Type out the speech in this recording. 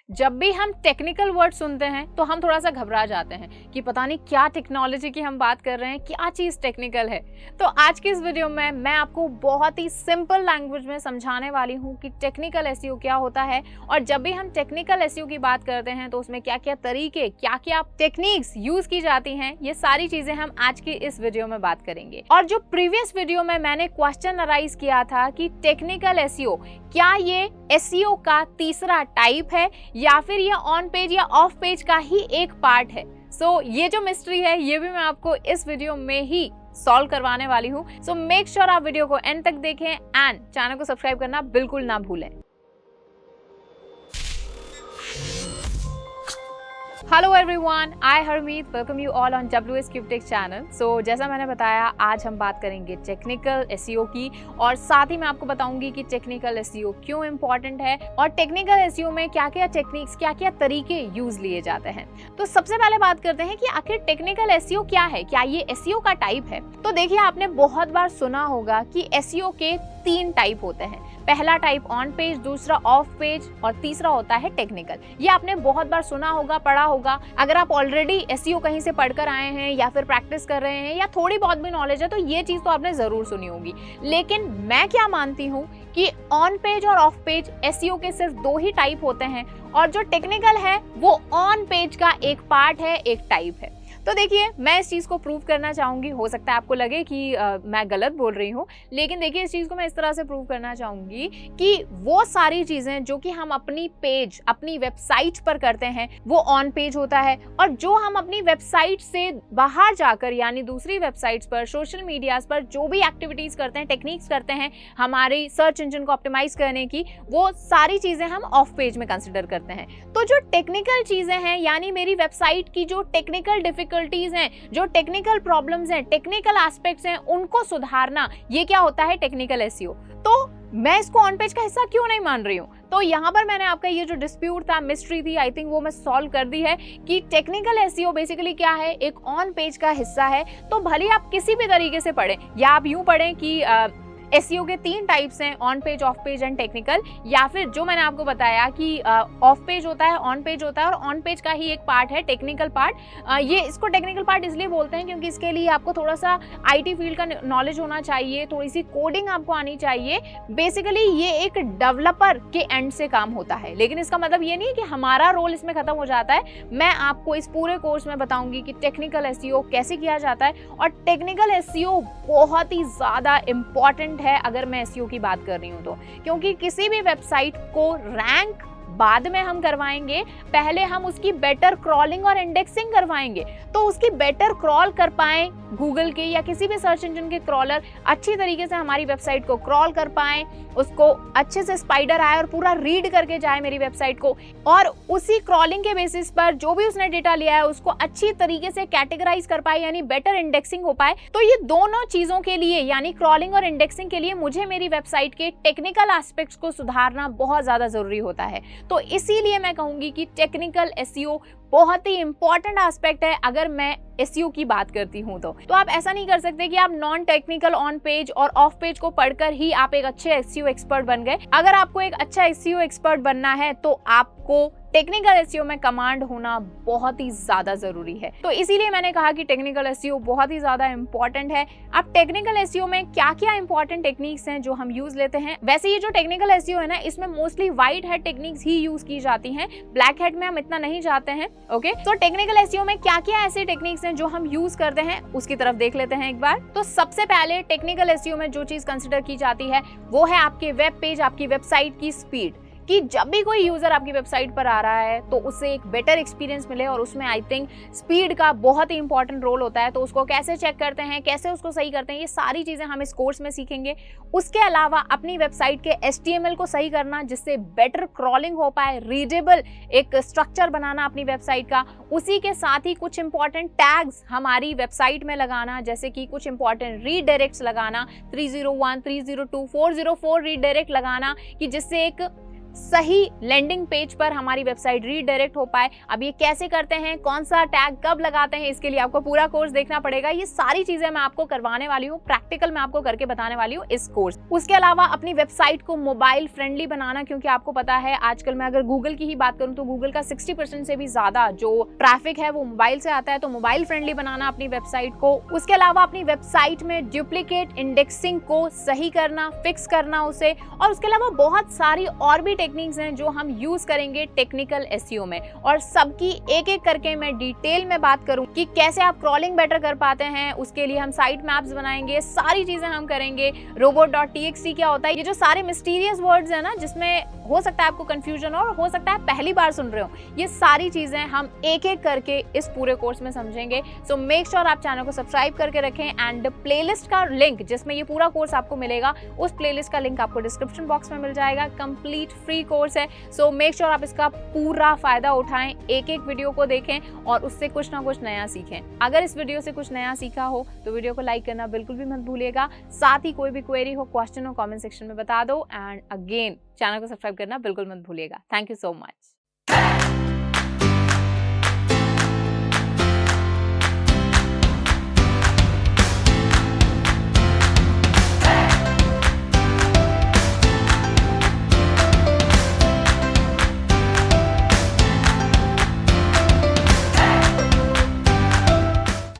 जब भी हम टेक्निकल वर्ड सुनते हैं तो हम थोड़ा सा घबरा जाते हैं कि पता नहीं क्या टेक्नोलॉजी की हम बात कर रहे हैं, क्या चीज़ टेक्निकल है। तो आज की इस वीडियो में मैं आपको बहुत ही सिंपल लैंग्वेज में समझाने वाली हूँ कि टेक्निकल एसईओ क्या होता है, और जब भी हम टेक्निकल एसईओ की बात करते हैं तो उसमें क्या क्या तरीके, क्या क्या टेक्निक्स यूज की जाती हैं, ये सारी चीजें हम आज की इस वीडियो में बात करेंगे। और जो प्रीवियस वीडियो में मैंने क्वेश्चन अराइज किया था कि टेक्निकल एसईओ क्या ये एसईओ का तीसरा टाइप है या फिर ये ऑन पेज या ऑफ पेज का ही एक पार्ट है। सो ये जो मिस्ट्री है ये भी मैं आपको इस वीडियो में ही सॉल्व करवाने वाली हूँ। सो मेक श्योर आप वीडियो को एंड तक देखें एंड चैनल को सब्सक्राइब करना बिल्कुल ना भूलें। Hello everyone, I Harmeet welcome you all on WS Cubetech channel. So जैसा मैंने बताया, आज हम बात करेंगे टेक्निकल एसईओ की, और साथ ही मैं आपको बताऊंगी कि टेक्निकल एसईओ क्यों इंपॉर्टेंट है और टेक्निकल एसईओ में क्या क्या टेक्निक्स, क्या क्या तरीके यूज लिए जाते हैं। तो सबसे पहले बात करते हैं कि आखिर टेक्निकल एसईओ क्या है, क्या ये एसईओ का टाइप है। तो देखिए, आपने बहुत बार सुना होगा कि एसईओ के 3 टाइप होते हैं। पहला टाइप ऑन पेज, दूसरा ऑफ पेज और तीसरा होता है टेक्निकल। ये आपने बहुत बार सुना होगा, पढ़ा होगा। अगर आप ऑलरेडी एसईओ कहीं से पढ़कर आए हैं या फिर प्रैक्टिस कर रहे हैं या थोड़ी बहुत भी नॉलेज है तो ये चीज तो आपने जरूर सुनी होगी। लेकिन मैं क्या मानती हूँ कि ऑन पेज और ऑफ पेज एसईओ के सिर्फ 2 ही टाइप होते हैं, और जो टेक्निकल है वो ऑन पेज का एक पार्ट है, एक टाइप है। तो देखिए, मैं इस चीज़ को प्रूव करना चाहूँगी। हो सकता है आपको लगे कि मैं गलत बोल रही हूँ, लेकिन देखिए, इस चीज़ को मैं इस तरह से प्रूव करना चाहूँगी कि वो सारी चीज़ें जो कि हम अपनी पेज, अपनी वेबसाइट पर करते हैं वो ऑन पेज होता है, और जो हम अपनी वेबसाइट से बाहर जाकर यानी दूसरी वेबसाइट्स पर, सोशल मीडियाज पर जो भी एक्टिविटीज़ करते हैं, टेक्निक्स करते हैं हमारी सर्च इंजन को ऑप्टिमाइज करने की, वो सारी चीज़ें हम ऑफ पेज में कंसिडर करते हैं। तो जो टेक्निकल चीज़ें हैं, यानी मेरी वेबसाइट की जो टेक्निकल डिफिकल्टीज हैं, जो टेक्निकल प्रॉब्लम्स हैं, टेक्निकल एस्पेक्ट्स हैं, उनको सुधारना, ये क्या होता है टेक्निकल एसईओ। तो मैं इसको ऑन पेज का हिस्सा क्यों नहीं मान रही हूँ? तो यहाँ पर मैंने आपका ये जो डिस्प्यूट था, मिस्ट्री थी, आई थिंक वो मैं सॉल्व कर दी है कि टेक्निकल एसईओ बेसिकली क्या है, एक ऑन पेज का हिस्सा है। तो भले आप किसी भी तरीके से पढ़ें, या आप यूं पढ़ें कि एसईओ के 3 टाइप्स हैं, on page, of page and technical, या फिर जो मैंने आपको बताया कि ऑफ पेज होता है, ऑन पेज होता है, और ऑन पेज का ही एक पार्ट है टेक्निकल पार्ट। ये इसको टेक्निकल पार्ट इसलिए बोलते हैं क्योंकि इसके लिए आपको थोड़ा सा आईटी फील्ड का नॉलेज होना चाहिए, थोड़ी सी कोडिंग आपको आनी चाहिए। बेसिकली ये एक डेवलपर के एंड से काम होता है, लेकिन इसका मतलब ये नहीं है कि हमारा रोल इसमें खत्म हो जाता है। मैं आपको इस पूरे कोर्स में बताऊंगी कि टेक्निकल एसईओ कैसे किया जाता है, और टेक्निकल एसईओ बहुत ही ज़्यादा इम्पॉर्टेंट है अगर मैं एसईओ की बात कर रही हूं तो, क्योंकि किसी भी वेबसाइट को रैंक बाद में हम करवाएंगे, पहले हम उसकी बेटर क्रॉलिंग और इंडेक्सिंग करवाएंगे। तो उसकी बेटर क्रॉल कर पाए गूगल के या किसी भी सर्च इंजन के क्रॉलर अच्छी तरीके से हमारी वेबसाइट को क्रॉल कर पाए, उसको अच्छे से स्पाइडर आए और पूरा रीड करके जाए मेरी वेबसाइट को, और उसी क्रॉलिंग के बेसिस पर जो भी उसने डेटा लिया है उसको अच्छी तरीके से कैटेगराइज कर पाए, यानी बेटर इंडेक्सिंग हो पाए। तो ये दोनों चीजों के लिए, यानी क्रॉलिंग और इंडेक्सिंग के लिए, मुझे मेरी वेबसाइट के टेक्निकल एस्पेक्ट्स को सुधारना बहुत ज्यादा जरूरी होता है। तो इसीलिए मैं कहूंगी कि टेक्निकल एसईओ बहुत ही इंपॉर्टेंट एस्पेक्ट है अगर मैं एसईओ की बात करती हूं तो। आप ऐसा नहीं कर सकते कि आप नॉन टेक्निकल ऑन पेज और ऑफ पेज को पढ़कर ही आप एक अच्छे एसईओ एक्सपर्ट बन गए। अगर आपको एक अच्छा एसईओ एक्सपर्ट बनना है तो आपको टेक्निकल एसईओ में कमांड होना बहुत ही ज्यादा जरूरी है। तो इसीलिए मैंने कहा कि टेक्निकल एसईओ बहुत ही ज्यादा इंपॉर्टेंट है। अब टेक्निकल एसईओ में क्या क्या इंपॉर्टेंट टेक्निक्स हैं जो हम यूज लेते हैं। वैसे ये जो टेक्निकल एसईओ है ना, इसमें मोस्टली व्हाइट हैट टेक्निक्स ही यूज की जाती हैं, ब्लैक हैट में हम इतना नहीं जाते हैं। ओके, तो टेक्निकल एसईओ में क्या क्या ऐसी टेक्निक्स हैं जो हम यूज करते हैं, उसकी तरफ देख लेते हैं एक बार। तो सबसे पहले टेक्निकल एसईओ में जो चीज कंसिडर की जाती है वो है आपके वेब पेज, आपकी वेबसाइट की स्पीड, कि जब भी कोई यूजर आपकी वेबसाइट पर आ रहा है तो उसे एक बेटर एक्सपीरियंस मिले, और उसमें आई थिंक स्पीड का बहुत ही इंपॉर्टेंट रोल होता है। तो उसको कैसे चेक करते हैं, कैसे उसको सही करते हैं, ये सारी चीजें हम इस कोर्स में सीखेंगे। उसके अलावा अपनी वेबसाइट के HTML को सही करना जिससे बेटर क्रॉलिंग हो पाए, रीडेबल एक स्ट्रक्चर बनाना अपनी वेबसाइट का। उसी के साथ ही कुछ इंपॉर्टेंट टैग्स हमारी वेबसाइट में लगाना, जैसे कि कुछ इंपॉर्टेंट रीडायरेक्ट्स लगाना, 301, 302, 404 रीडायरेक्ट लगाना, कि जिससे एक सही लैंडिंग पेज पर हमारी वेबसाइट रीडायरेक्ट हो पाए। अब ये कैसे करते हैं, कौन सा टैग कब लगाते हैं, इसके लिए आपको पूरा कोर्स देखना पड़ेगा। ये सारी चीजें मैं आपको करवाने वाली हूँ, प्रैक्टिकल मैं आपको करके बताने वाली हूँ इस कोर्स। उसके अलावा अपनी वेबसाइट को मोबाइल फ्रेंडली बनाना, क्योंकि आपको पता है आजकल मैं अगर गूगल की ही बात करूं तो गूगल का 60% से भी ज्यादा जो ट्रैफिक है वो मोबाइल से आता है, तो मोबाइल फ्रेंडली बनाना अपनी वेबसाइट को। उसके अलावा अपनी वेबसाइट में डुप्लीकेट इंडेक्सिंग को सही करना, फिक्स करना उसे, और उसके अलावा बहुत सारी और भी टेक्निक्स हैं जो हम यूज करेंगे टेक्निकल एसईओ में, और सबकी एक एक करके मैं डिटेल में बात करूं कि कैसे आप क्रॉलिंग बेटर कर पाते हैं। उसके लिए हम साइट मैप्स बनाएंगे, सारी चीजें हम करेंगे। robot.txt क्या होता है, ये जो सारे मिस्टीरियस वर्ड्स है ना जिसमें हो सकता है आपको कंफ्यूजन हो सकता है पहली बार सुन रहे हो, ये सारी चीजें हम एक एक करके इस पूरे कोर्स में समझेंगे। सो मेक श्योर आप चैनल को सब्सक्राइब करके रखें, एंड प्लेलिस्ट का लिंक जिसमें ये पूरा कोर्स आपको मिलेगा, उस प्लेलिस्ट का लिंक आपको डिस्क्रिप्शन बॉक्स में मिल जाएगा। कंप्लीट फ्री कोर्स है, सो मेक श्योर आप इसका पूरा फायदा उठाएं, एक एक वीडियो को देखें और उससे कुछ ना कुछ नया सीखें। अगर इस वीडियो से कुछ नया सीखा हो तो वीडियो को लाइक करना बिल्कुल भी मत भूलिएगा। साथ ही कोई भी क्वेरी हो, क्वेश्चन हो, कमेंट सेक्शन में बता दो, एंड अगेन चैनल को सब्सक्राइब करना बिल्कुल मत भूलिएगा। Thank you so much.